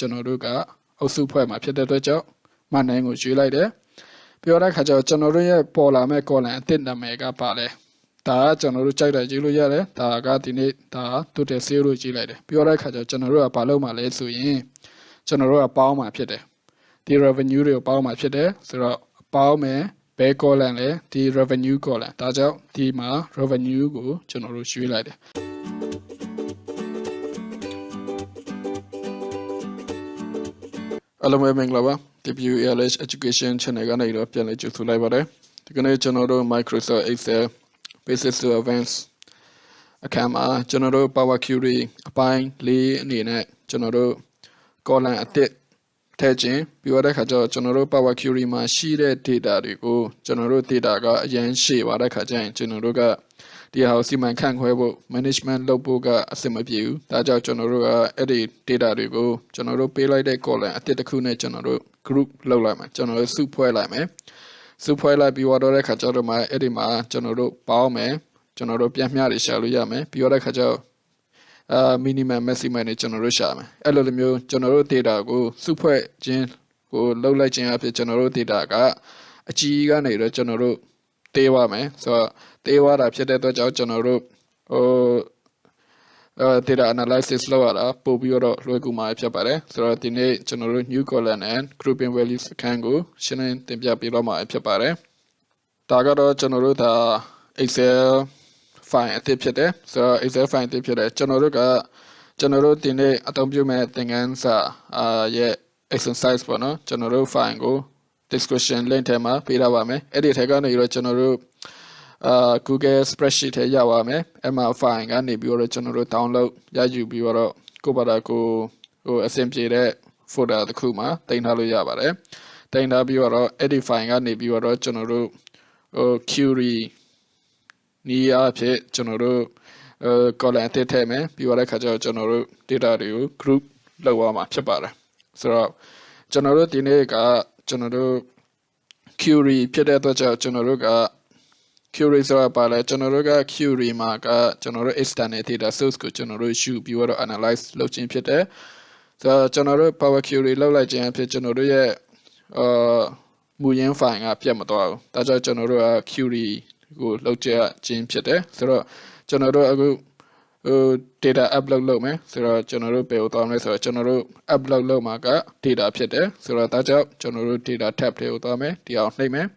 Generuga, also poema Peter Dojo, Manango Julide. Pure Kajo Generia Pola Mecola and Tinda Mega Pale. Ta General China Juliare, Ta Gatini, Ta, to the Zero Gilade. Pure Kajo General Paloma Lesu General Palma Pede. The revenue Palma Pede, so Palme, Bay Colan, the revenue collar. Tajo, the Ma, revenue go, General Julide. Hello, Menglava. Debut ELH education channel gana European lecture to library. The Gana General Microsoft Excel Basis to Advanced Akama General Power Query Pine Lee Nina General Golan Atit Tajin Biwada Kaja General Power Query Ma Shire Data Rigo General Data Ga Yan Shi Wada Kajan General Ga the house man can web management logbook a similar view. Taja General edit data rigo General Pay like they call it at the Kuna General Group Low Lama General Super Lame Super like Biwada Kajama Edima General Palme General Piamari Shaluyame Biwada Kaja minimum maximum General Shame Elomu General data go Super Gen go low light up the General data ga a Giga Nader General Tewame so they were up to the general data analysis lower up, Pobioro, Loguma, Piapare, so the general new colon and grouping values can go, Shannon, Tempia Piloma, Piapare. Tagaro general Excel fine at tipsete, so Excel fine tipsete, general dine atombume thingansa, yeah, exercise for no, general fine go, discussion lane tema, Pirawame, edit Hagano, general. Google spreadsheet Yawame, Emma Fine, and the general download, Yaju Bureau, Kubaraku, SMG for the Kuma, Tainalu Yabare, Taina Bureau, edifying and the Bureau general Curie Nia Pit general Colante Teme, Bureau Kaja general Data group Lawama Chabara. So, General Dinega, General Curie, Pieta General. Curie so about general Curie mark general extended the source general issue be able to analyze login pete. The general power Curie low like general Muyan fine up Yamato. That's general Curie go login gene pete. So general data upload low me. So general build on so general upload low mark data pete. So that's general data tab to me the outname.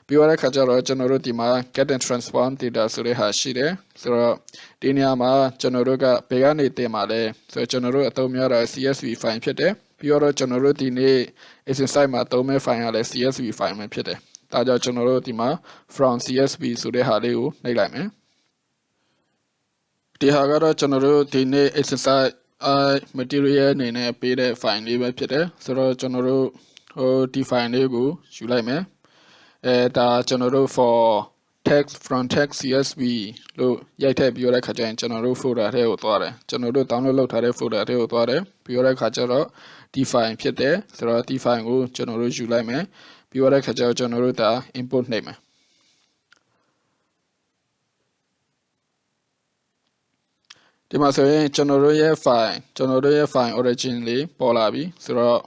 Biwara Kajaro General Dima get and transform data Sureha Shide, so Diniama Generoga Pegani Demale, so General Atomia CSV fine pete, Biora General Dine is inside my Tome final CSV fine pete. Taja General Dima from CSV Sureha Leu, Nagame. Dihagara General Dine is inside material Nene Pede fine pete, so General define Lego, Shulame. General for text from text CSV lo yate biore kajan general folder he otware general download thare folder he otware biore kajaro define phit de so define ko general yu lai me biore kajaro general ta input နှိပ်မယ် ဒီမှာဆိုရင် general ရဲ့ file origin လေးပေါ်လာပြီဆိုတော့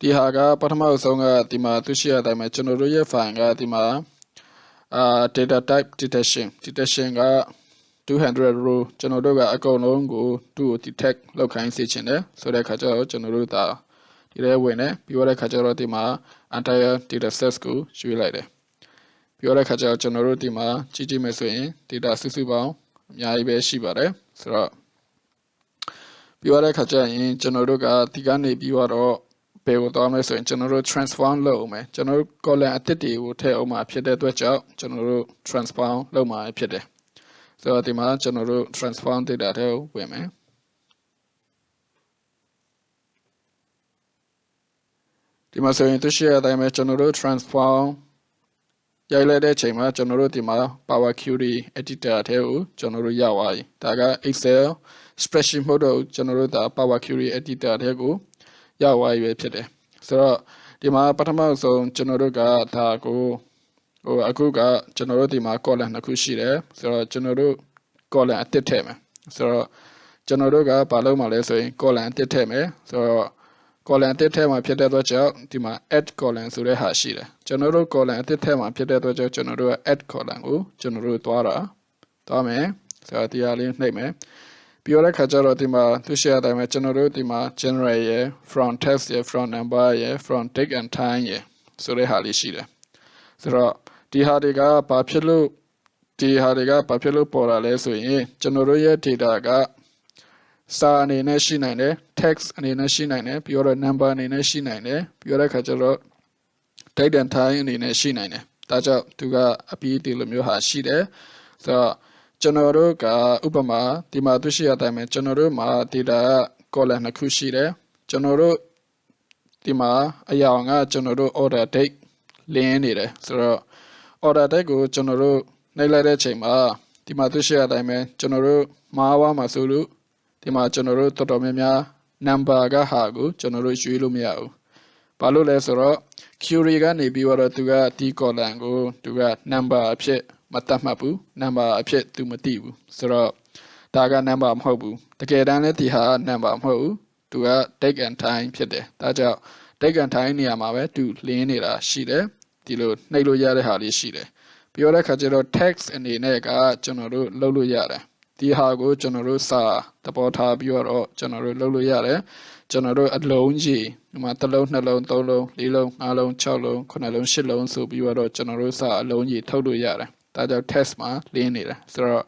ဒီဟာကပထမဆုံးကဒီမှာသူရှိရတဲ့အတိုင်းပဲကျွန်တော်တို့ရဲ့ file ကဒီမှာdata type detectionက200 row ကျွန်တော်တို့ကအကုန်လုံးကိုသူ့ကို detect လုပ်ခိုင်းစေချင်တယ်ဆိုတဲ့အခါကျတော့ကျွန်တော်တို့ဒါဒီထဲဝင်တယ်ပြီးတော့တဲ့အခါကျတော့ဒီမှာ entire data set ကိုရွေးလိုက်တယ်ပြီးတော့တဲ့အခါကျတော့ကျွန်တော်တို့ဒီမှာကြည့်ကြည့်မယ်ဆိုရင် data စုစုပေါင်းအများကြီးပဲရှိပါတယ်ဆိုတော့ပြီးတော့တဲ့အခါကျရင်ကျွန်တော်တို့ကဒီကနေပြီးတော့ဘယ်ကိုသွားမလဲဆိုရင်ကျွန်တော်တို့ transform လုပ်အောင်မယ်ကျွန်တော်တို့ column အသစ်တွေကိုထည့်အောင်မှာဖြစ်တဲ့အတွက်ကြောင့်ကျွန်တော်တို့ transform လုပ်မှာဖြစ်တယ်ဆိုတော့ဒီမှာကျွန်တော်တို့ transform data ထဲကိုဝင်မယ်ဒီမှာဆိုရင်သူရှိရတဲ့အတိုင်းပဲကျွန်တော်တို့ transform ရိုက်လိုက်တဲ့အချိန်မှာကျွန်တော်တို့ဒီမှာ power query editor ထဲကိုကျွန်တော်တို့ရောက်သွားပြီဒါက excel spreadsheet mode ကိုကျွန်တော်တို့ဒါ power query editor ထဲကိုရောက်သွားပြီဖြစ်တယ်ဆိုတော့ဒီမှာပထမဆုံးကျွန်တော်တို့ကဒါကိုအခုကကျွန်တော်တို့ဒီမှာ column နှစ်ခုရှိတယ်ဆိုတော့ကျွန်တော်တို့ column အသစ်ထည့်မယ်ဆိုတော့ကျွန် ကျွန်တော်တို့ကဘာလုပ်မှာလဲဆိုရင် column တစ်ထည့်မယ်ဆိုတော့ column တစ်ထည့်မှာဖြစ်တဲ့အတွက်ကြောင့်ဒီမှာ add column ဆိုတဲ့ဟာရှိတယ်ကျွန်တော်တို့ column တစ်ထည့်မှာဖြစ်တဲ့အတွက်ကြောင့်ကျွန်တော်တို့က add column ကိုကျွန်တော်တို့သွားမယ်ဆိုတော့ဒီဟာလေးနှိပ်မယ်ပြီးတော့ခါကျတော့ဒီမှာသူရှေ့အတိုင်းပဲကျွန်တော်တို့ဒီမှာ general ရယ် from text ရယ် from number ရယ် from date and time ရယ်ဆိုတဲ့ဟာလေးရှိတယ်ဆိုတော့ဒီဟာတွေကဘာဖြစ်လို့ပေါ်လာလဲဆိုရင်ကျွန်တော်တို့ရဲ့ data ကစာအနေနဲ့ရှိနိုင်တယ် text အနေနဲ့ရှိနိုင်တယ်ပြီးတော့ number အနေနဲ့ရှိနိုင်တယ်ပြီးတော့ခါကျတော့ date and time အနေနဲ့ရှိနိုင်တယ်ဒါကြောင့်သူကအပြီးဒီလိုမျိုးဟာရှိတယ်ဆိုတော့ကျွန်တော်တို့ကဥပမာဒီမှာသူရှိရတဲ့အတိုင်းကျွန်တော်တို့မှာ data က column နှစ်ခုရှိတယ်ကျွန်တော်တို့ဒီမှာအရာကကျွန်တော်တို့ order date လင်းနေတယ်ဆိုတော့ order date ကိုကျွန်တော်တို့နှိပ်လိုက်တဲ့အချိန်မှာဒီမှာသူရှိရတဲ့အတိုင်းကျွန်တော်တို့မှားသွားမှာဆိုလို့ဒီမှာကျွန်တော်တို့တော်တော်များများ number ကဟာကိုကျွန်တော်တို့ရွေးလို့မရဘူးဘာလို့လဲဆိုတော့ query ကနေပြီးတော့သူကဒီ column ကိုသူက number အဖြစ်မသတ်မှတ်ဘူး number အဖြစ်သူမသိဘူးဆိုတော့ဒါက number မဟုတ်ဘူးတကယ်တမ်းလည်းဒီဟာ number မဟုတ်ဘူးသူက date and time ဖြစ်တယ်ဒါကြောင့် date and time နေရာမှာပဲသူလင်းနေတာရှိတယ်ဒီလိုနှိပ်လို့ရတဲ့ဟာလေးရှိတယ်ပြောတဲ့ခါကျတော့ text အနေနဲ့ကကျွန်တော်တို့လုပ်လို့ရတယ်ဒီဟာကိုကျွန်တော်တို့စာသဘောထားပြီးတော့ကျွန်တော်တို့လုပ်လို့ရတယ်ကျွန်တော်တို့အလုံးကြီးဒီမှာတစ်လုံးနှစ်လုံးသုံးလုံးလေးလုံးငါးလုံး၆လုံးခုနှစ်လုံးရှစ်လုံးဆိုပြီးတော့ကျွန်တော်တို့စာအလုံးကြီးထုတ်လို့ရတယ်ဒါကြောင့် text မှာလင်းနေတယ်ဆိုတော့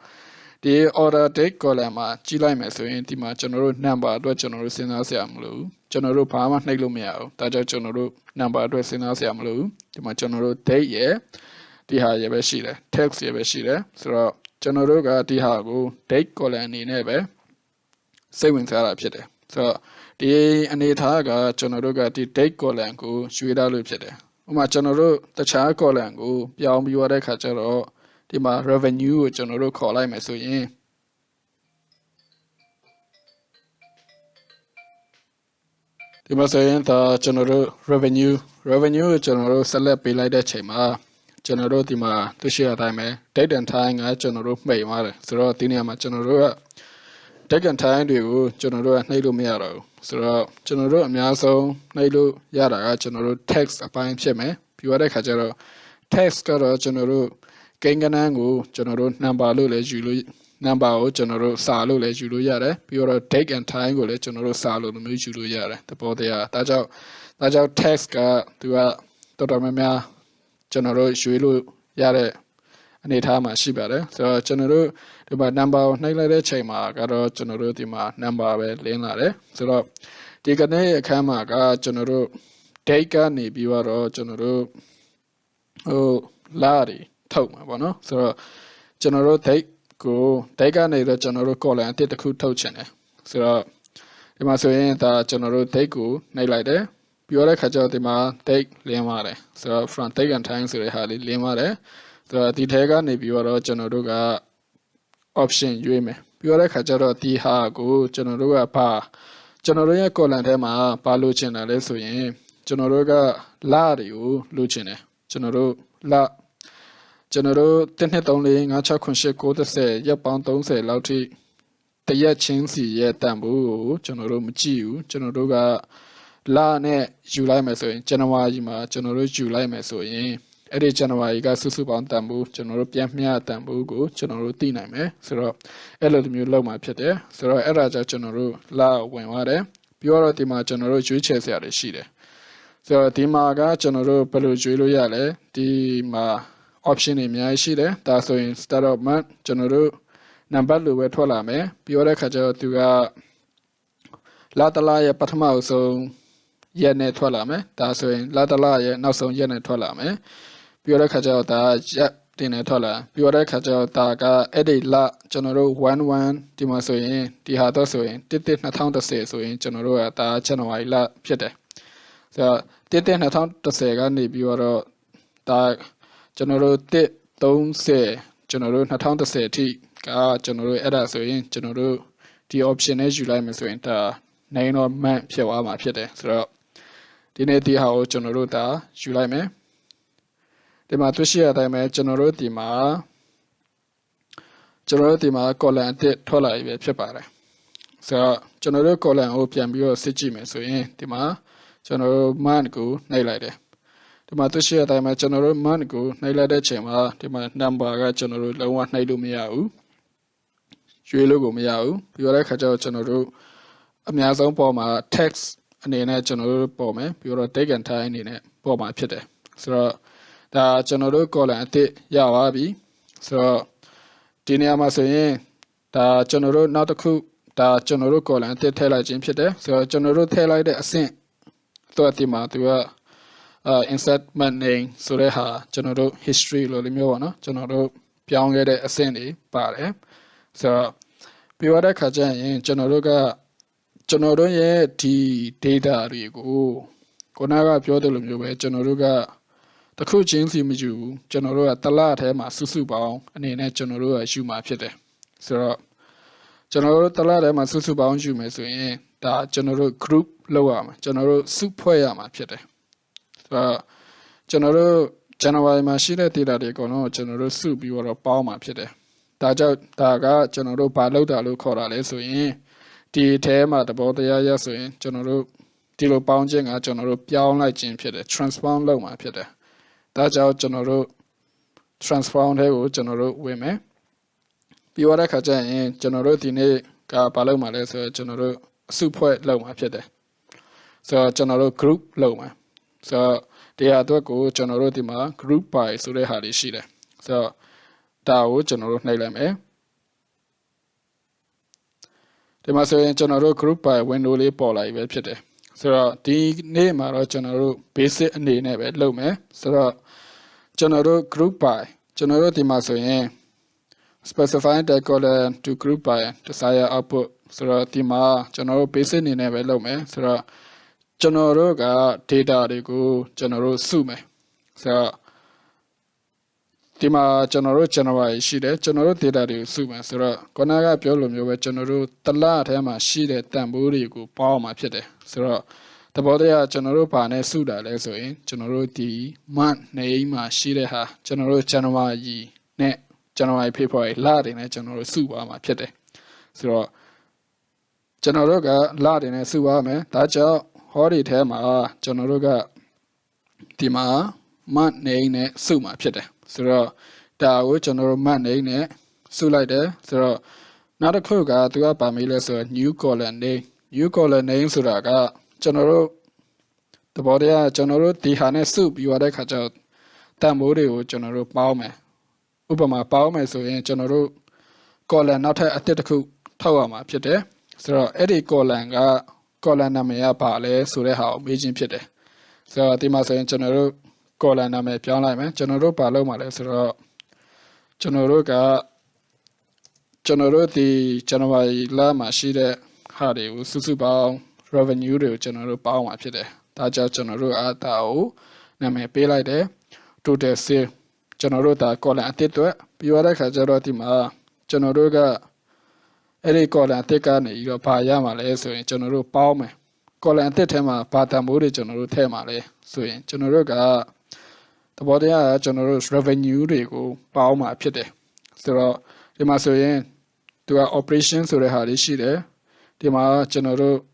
ဒီ order date column မှာကြည့်လိုက်မယ်ဆိုရင်ဒီမှာကျွန်တော်တို့ number အတွက်ကျွန်တော်တို့စဉ်းစားစရာမလိုဘူးကျွန်တော်တို့ဘာမှနှိပ်လို့မရဘူးဒါကြောင့်ကျွန်တော်တို့ number အတွက်စဉ်းစားစရာမလိုဘူးဒီမှာကျွန်တော်တို့ date ရယ်ဒီဟာရယ်ပဲရှိတယ် text ရယ်ပဲရှိတယ်ဆိုတော့ကျွန်တော်တို့ကဒီဟာကို date column အနေနဲ့ပဲစိတ်ဝင်စားတာဖြစ်တယ်ဆိုတော့ဒီအနေထားကကျွန်တော်တို့ကဒီ date column ကိုရွှေ့ထားလို့ဖြစ်တယ်ဥပမာကျွန်တော်တို့တခြား column ကိုပြောင်းပြီးရတဲ့ခါကျတော့ဒီမှာ revenue ကိုကျွန်တော်တို့ခေါ်လိုက်မယ်ဆိုရင်ဒီမှာဆိုရင်ဒါကျွန်တော်တို့ revenue ကိုကျွန်တော်တို့ select ပေးလိုက်တဲ့ချိန်မှာကျွန်တော်တို့ဒီမှာသိရှိရတိုင်းပဲ date and time ကကျွန်တော်တို့မှိတ်သွားတယ်ဆိုတော့ဒီနေရာမှာကျွန်တော်တို့က date and time တွေကိုကျွန်တော်တို့ကနှိပ်လို့မရတော့ဘူးဆိုတော့ကျွန်တော်တို့အများဆုံးနှိပ်လို့ရတာကကျွန်တော်တို့ text အပိုင်းဖြစ်မယ်ပြီးရတဲ့ခါကျတော့ text ကတော့ကျွန်တော်တို့ကိန်းဂဏန်းကိုကျွန်တော်တို့ number လို့လည်းယူလို့ number ကိုကျွန်တော်တို့စာလို့လည်းယူလို့ရတယ်ပြီးတော့ date and time ကိုလည်းကျွန်တော်တို့စာလို့လိုမျိုးယူလို့ရတယ်သဘောတရားဒါကြောင့် text ကသူကတော်တော်များများကျွန်တော်တို့ရွေးလို့ရတဲ့အနေထားမှာရှိပါတယ်ဆိုတော့ကျွန်တော်တို့ဒီမှာ number ကိုနှိပ်လိုက်တဲ့ချိန်မှာကတော့ကျွန်တော်တို့ဒီမှာ number ပဲလင်းလာတယ်ဆိုတော့ဒီကနေ့အခန်းမှာကကျွန်တော်တို့ date ကနေပြီးတော့ကျွန်တော်တို့လာရီထုတ်မှာပေါ့နော်ဆိုတော့ကျွန်တော်တို့ date ကနေတော့ကျွန်တော်တို့ column အသစ်တစ်ခုထုတ်ချင်တယ်ဆိုတော့ဒီမှာဆိုရင်ဒါကျွန်တော်တို့ date ကိုနှိပ်လိုက်တယ်ပြီးတော့ခါကျတော့ဒီမှာ date လင်းသွားတယ်ဆိုတော့ from date and time ဆိုတဲ့ဟာလေးလင်းသွားတယ်ဆိုတော့ဒီထဲကနေပြီးတော့ကျွန်တော်တို့က option ရွေးမယ်ပြီးတော့ခါကျတော့ဒီဟာကိုကျွန်တော်တို့ကကျွန်တော်တို့ရဲ့ column ထဲမှာဘာလိုချင်တာလဲဆိုရင်ကျွန်တော်တို့ကလတွေကိုလိုချင်တယ်ကျွန်တော်တို့1 2 3 4 5 6 9 10ရက်ပေါင်း30လောက်ထိတရက်ချင်းစီရဲ့တန်ဖိုးကိုကျွန်တော်တို့မကြည့်ဘူးကျွန်တော်တို့ကလနဲ့ယူလိုက်မယ်ဆိုရင်ဇန်နဝါရီမှာကျွန်တော်တို့ယူလိုက်မယ်ဆိုရင်အဲ့ဒီဇန်နဝါရီကစုစုပေါင်းတန်ဖိုးကျွန်တော်တို့ပြန်မျှတန်ဖိုးကိုကျွန်တော်တို့သိနိုင်မယ်ဆိုတော့အဲ့လိုမျိုးလုပ်မှာဖြစ်တယ်ဆိုတော့အဲ့ဒါကြောင့်ကျွန်တော်တို့လဝင်သွားတယ်ပြီးတော့ဒီမှာကျွန်တော်တို့ရွေးချယ်စရာတွေရှိတယ်ဆိုတော့ဒီမှာကကျွန်တော်တို့ဘယ်လိုရွေးလို့ရလဲဒီမှာ option တွေအများကြီးရှိတယ်ဒါဆိုရင် start of month ကျွန်တော်တို့ number လိုပဲထွက်လာမယ်ပြီးတော့ခါကျတော့သူကလာတလားရဲ့ပထမအဆုံးရက်နဲ့ထွက်လာမယ်ဒါဆိုရင်လာတလားရဲ့နောက်ဆုံးရက်နဲ့ထွက်လာမယ်ပြီးတော့ခါကျတော့ဒါရက်တင်နဲ့ထွက်လာပြီးတော့ခါကျတော့ဒါကအဲ့ဒီလကျွန်တော်တို့11ဒီမှာဆိုရင်ဒီဟာတော့ဆိုရင်11/2010ဆိုရင်ကျွန်တော်တို့ကဒါဇန်နဝါရီလဖြစ်တယ်ဆိုတော့11/2010ကနေပြီးတော့ဒါကျွန်တော်တို့130ကျွန်တော်တို့2010အထိကကျွန်တော်တို့အဲ့ဒါဆိုရင်ကျွန်တော်တို့ဒီ option နဲ့ယူလိုက်မယ်ဆိုရင်ဒါနိုင်တော့မှန်ဖြစ်သွားမှာဖြစ်တယ်ဆိုတော့ဒီနေ့ဒီဟာကိုကျွန်တော်တို့ဒါယူလိုက်မယ်ဒီမှာတွေ့ရှိရတဲ့အတိုင်းပဲကျွန်တော်တို့ဒီမှာ column အသစ်ထွက်လာပြီပဲဖြစ်ပါတယ် So general column open bio CG so in the general man go nailade. The Matushia time general man go nailade chema, the number general lawan naidu miau. Juilugo miau, you like a general Amazon Poma text and in a general Pome, you're taken time in it, Poma Pite. So the general column yawabi. So Diniama saying the general not a coup. The general call and tell like Jim Peter, so general tell like the assent 30 month to insert man name, so they have general history, Lolimiona, general Pyong assent, pare. So, Piwada Kajan, general ye T data rigo. Konaga Piodolum, general the crew James Imiju, general at the latter, Susu Bound, and in a general as you might Peter. So, general talada ma susu bound you may say that general group lower general suppoyama pete. So general January machine data de gono general soup you are a palma pete. Daga general paloda lo corale so in the tema the body ya so in general dilo bounding a general piao like jim pete transform low ma pete. Daja general transform he general women. Piwara Kajan, general dine ka paloma so general support low ma pede. So general group low ma. So they are to go general dima group by so they had shide. So Tao general nailame. They must say general group by when only pola pede. So the name are general basic name low me. So general group by general dima so specifying the column to group by desired output. So the general basic in a velome. So general data they go general sume. So the general sheet general data they sume. So Konaga Piolum you general Tala Tema sheet tamburi go power my pete. So the body general pane suda leso in general D man name sheet ha general January ne. General paper lad in a general suba ma pete. So general lad in a suba me, that's a hori tema, general tima man name suma pete. So da general man name sulide. So not a coga to a pamila so new colon name. You call a name suraga general the body general tihane soup you are the kaja tamuri general palme. Upama Palme so in general colon not a tetical tower pite. So Eddie Colanga Colanamea Pale Sureha, Beijing pite. So Timas in general Colaname Pianame, General Paloma, so General the General Lama Shide Hardy, Susubao, revenue general Palma pite. Taja General Atao, Name Pelade, to the sea. General da cola antito, Piora Kajarotima, General Eri cola antica, you payama leso in General Palme. Cola antitema, Patamuri General Temale, so in General the body general's revenue rego, Palma pite. So the Masoyen to our operations or the Hadishide, the General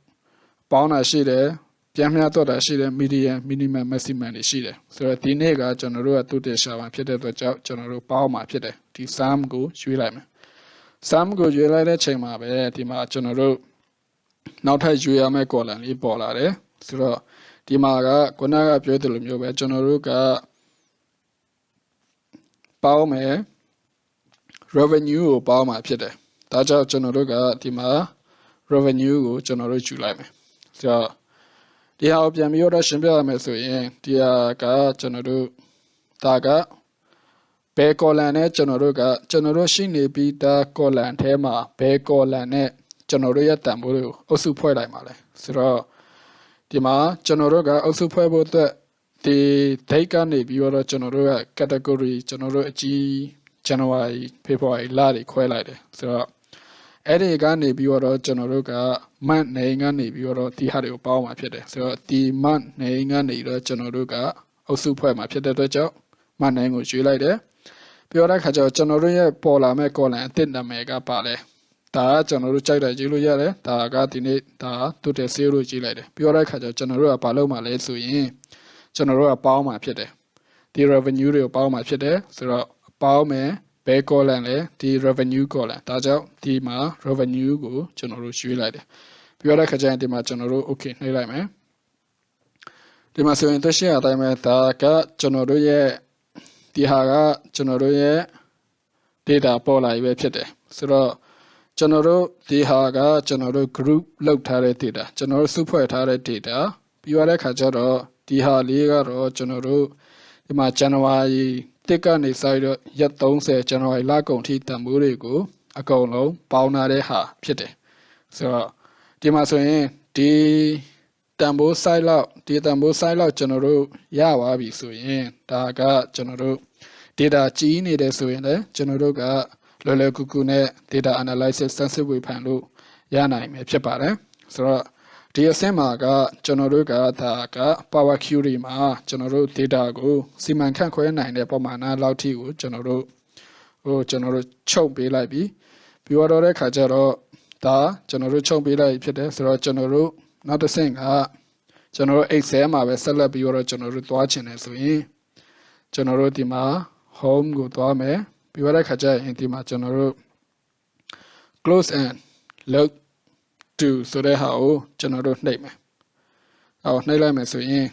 Pauna Shide. Piamia toda shide medium minimum maximum shide. So the nega general to the shower pete to general palma pete. The sam go juilame. Sam go juilade chema be the general not a juiame colon e polare. So the maga conaga piotelum you general palme revenue palma pete. Taja general the revenue general juilame. So the how Piamura Shimbia Mesuin, Diaga General Daga Becolane Generoga General Shini Bita Colan Tema Becolane General Tamburu also Poila Male. So Dima Generoga also Puebo the Takan Bureau General category General G January paper Ladi Quailade. So Eddie Gani Bureau General man Nangani Bureau the Hario Palma Pede. So the man Nangani General also put my Pede Dojo, man Nangu Julide. Bureau Hajo General Pola Mecola and Tinda Mega Pale. ဒါကကျွန်တော်တို့ကြိုက်တယ်ကြည့်လို့ရတယ်ဒါကဒီနေ့ဒါတူတဲ့ zero ကြည့်လိုက်တယ်ပြောတဲ့အခါကျကျွန်တော်တို့ကဘာလုပ်မှာလဲဆိုရင်ကျွန်တော်တို့ကပေါင်းမှာဖြစ်တယ်ဒီ revenue တွေကိုပေါင်းမှာဖြစ်တယ်ဆိုတော့ပေါင်းမယ်ဘယ် column လဲဒီ revenue column ဒါကြောင့်ဒီမှာ revenue ကိုကျွန်တော်တို့ရွေးလိုက်တယ်ပြောတဲ့အခါကျရင်ဒီမှာကျွန်တော်တို့ okay နှိပ်လိုက်မယ်ဒီမှာဆိုရင်သိရှိရတဲ့အတိုင်းပဲဒါကကျွန်တော်တို့ရဲ့ဒီဟာကကျွန်တော်တို့ရဲ့ data ပေါ်လာပြီပဲဖြစ်တယ်ဆိုတော့ကျွန်တော်တို့ဒီဟာကကျွန်တော်တို့ group လောက်ထားတဲ့ data ကျွန်တော်တို့စုဖွဲ့ထားတဲ့ data ပြီးရတဲ့ခါကျတော့ဒီဟာလေးကတော့ကျွန်တော်တို့ဒီမှာ January တစ်ကနေစပြီးတော့ရက်30 January လကုန်ထိတန်ဖိုးတွေကိုအကုန်လုံးပေါင်းထားတဲ့ဟာဖြစ်တယ်ဆိုတော့ဒီမှာဆိုရင်ဒီတန်ဖိုး site လောက်ဒီတန်ဖိုး site လောက်ကျွန်တော်တို့ရပါပြီဆိုရင်ဒါကကျွန်တော်တို့ data ကြီးနေတယ်ဆိုရင်လည်းကျွန်တော်တို့ကလွယ်လွယ်ကူကူနဲ့ data analysis sensitive ဝေဖန်လို့ရနိုင်မယ်ဖြစ်ပါတယ်ဆိုတော့ဒီအဆင့်မှာကကျွန်တော်တို့ကဒါက power query မှာကျွန်တော်တို့ data ကိုစီမံခန့်ခွဲနိုင်တဲ့ပမာဏလောက်ထိကိုကျွန်တော်တို့ချုပ်ပေးလိုက်ပြီးပြီးတော့တဲ့ခါကျတော့ဒါကျွန်တော်တို့ချုပ်ပေးလိုက်ဖြစ်တယ်ဆိုတော့ကျွန်တော်တို့နောက်တစ်ဆင့်ကကျွန်တော်တို့ Excel မှာပဲဆက်လက်ပြီးတော့ကျွန်တော်တို့သွားချင်တယ်ဆိုရင်ကျွန်တော်တို့ဒီမှာ home ကိုသွားမယ်ပြီးတော့တဲ့ခါကျရင်ဒီမှာကျွန်တော်တို့ close and log to ဆိုတဲ့ဟာကိုကျွန်တော်တို့နှိပ်မယ်။နှိပ်လိုက်မယ်ဆိုရင်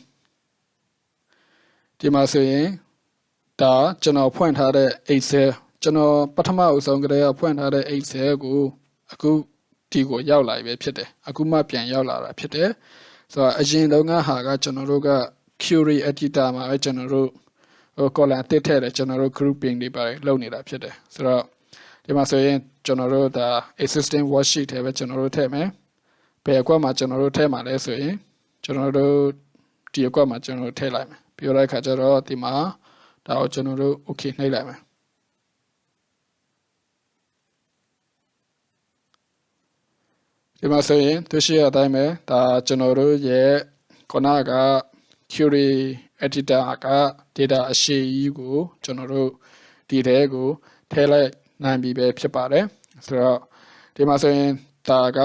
ဒီမှာဆိုရင်ဒါကျွန်တော်ဖွင့်ထားတဲ့ Excel ကျွန်တော်ပထမအဆုံးကတည်းကဖွင့်ထားတဲ့ Excel ကိုအခုဒီကိုရောက်လာပြီဖြစ်တယ်။အခုမှပြန်ရောက်လာတာဖြစ်တယ်။ဆိုတော့အရင်တုန်းကဟာကကျွန်တော်တို့က query editor မှာပဲကျွန်တော်တို့column တစ်ထည့်တယ်ကျွန်တော်တို့ grouping တွေပါလုပ်နေတာဖြစ်တယ်။ဆိုတော့ဒီမှာဆိုရင်ကျွန်တော်တို့ဒါ existing worksheet တွေပဲကျွန်တော်တို့ထည့်မယ်ဘယ်အကွက်မှာကျွန်တော်တို့ထည့်မှာလဲဆိုရင်ကျွန်တော်တို့ဒီအကွက်မှာကျွန်တော်တို့ထည့်လိုက်မယ်ပြောတဲ့အခါကျတော့ဒီမှာဒါကိုကျွန်တော်တို့ okay နှိပ်လိုက်မယ်ဒီမှာဆိုရင်သိရှိရတဲ့အတိုင်းပဲဒါကျွန်တော်တို့ရဲ့ခုနက query editor က data အရှိကြီးကိုကျွန်တော်တို့ဒီထဲကိုထည့်လိုက်နိုင်ပြီပဲဖြစ်ပါတယ်ဆိုတော့ဒီမှာဆိုရင်ဒါက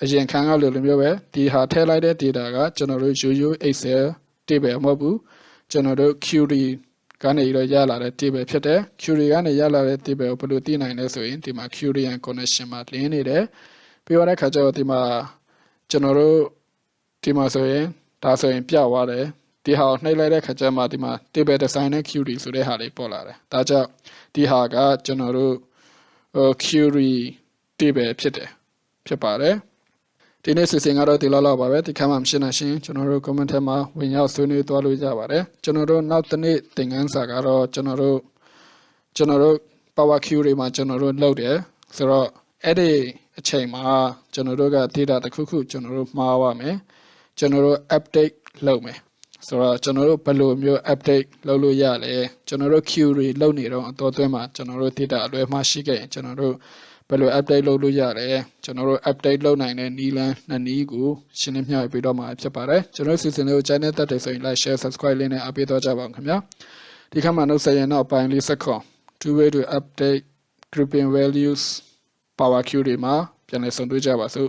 အရင်ခန်းကလိုမျိုးပဲဒီဟာထည့်လိုက်တဲ့ data ကကျွန်တော်တို့ Excel table မဟုတ်ဘူးကျွန်တော်တို့ query ကနေရလာတဲ့ table ဖြစ်တယ် query ကနေရလာတဲ့ table ကိုဘယ်လိုသိနိုင်လဲဆိုရင်ဒီမှာ query and connection မှာလင်းနေတယ်ပြီးတော့တဲ့ခါကျတော့ဒီမှာကျွန်တော်တို့ဒီမှာဆိုရင်ဒါဆိုရင်ပြသွားတယ်ဒီဟာကိုနှိပ်လိုက်တဲ့ခါကျမှဒီမှာ table design နဲ့ query ဆိုတဲ့ဟာလေးပေါ်လာတယ်ဒါကြောင့်ဒီဟာကကျွန်တော်တို့query table ဖြစ်ပါတယ်ဒီနေ့စီစဉ်ကတော့ဒီလောက်ပါပဲဒီခါမှမရှင်းနိုင်ရှင်ကျွန်တော်တို့ comment ထဲမှာဝင်ရောက်ဆွေးနွေးသွားလို့ရပါတယ်ကျွန်တော်တို့နောက်တစ်နေ့သင်ခန်းစာကတော့ကျွန်တော်တို့ power query မှာကျွန်တော်တို့လုပ်တယ်ဆိုတော့အဲ့ဒီအချိန်မှာကျွန်တော်တို့က data တစ်ခုခုကျွန်တော်တို့မှားပါမယ်ကျွန်တော်တို့ update လုပ်မယ်ဆိုတော့ကျွန်တော်တို့ဘယ်လိုမျိုး update လုပ်လို့ရလဲကျွန်တော်တို့ query လုပ်နေတော့အတော်သွင်းမှာကျွန်တော်တို့ data အလွဲမှားရှိခဲ့ရင်ကျွန်တော်တို့ဘယ်လို update လုပ်လို့ရတယ်ကျွန်တော်တို့ update လုပ်နိုင်တဲ့နည်းလမ်းနှစ်နည်းကိုရှင်းလင်းပြပြတော့မှာဖြစ်ပါတယ်ကျွန်တော်စီစဉ်လေးကို channel တက်တယ်ဆိုရင် like share subscribe လေးနဲ့အားပေးတော့ကြပါဦးခင်ဗျာဒီခါမှာနှုတ်ဆက်ရင်တော့ပိုင်းလေးစက်ခွန် two way to update grouping values power query မှာပြန်လည်ဆုံတွေ့ကြပါစို့